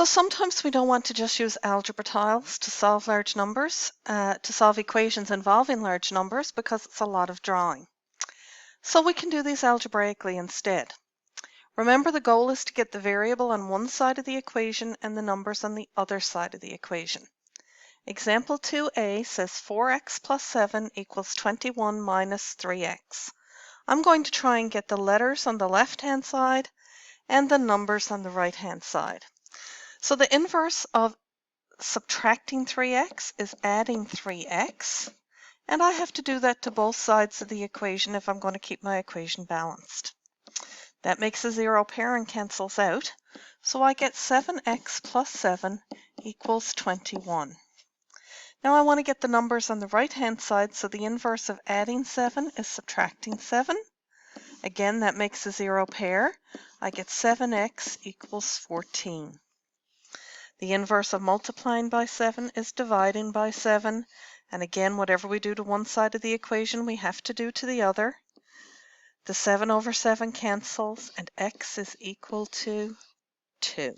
So sometimes we don't want to just use algebra tiles to solve large numbers, to solve equations involving large numbers because it's a lot of drawing. So we can do these algebraically instead. Remember, the goal is to get the variable on one side of the equation and the numbers on the other side of the equation. Example 2a says 4x plus 7 equals 21 minus 3x. I'm going to try and get the letters on the left-hand side and the numbers on the right-hand side. So the inverse of subtracting 3x is adding 3x, and I have to do that to both sides of the equation if I'm going to keep my equation balanced. That makes a zero pair and cancels out, so I get 7x plus 7 equals 21. Now I want to get the numbers on the right-hand side, so the inverse of adding 7 is subtracting 7. Again, that makes a zero pair. I get 7x equals 14. The inverse of multiplying by 7 is dividing by 7. And again, whatever we do to one side of the equation, we have to do to the other. The 7 over 7 cancels, and x is equal to 2.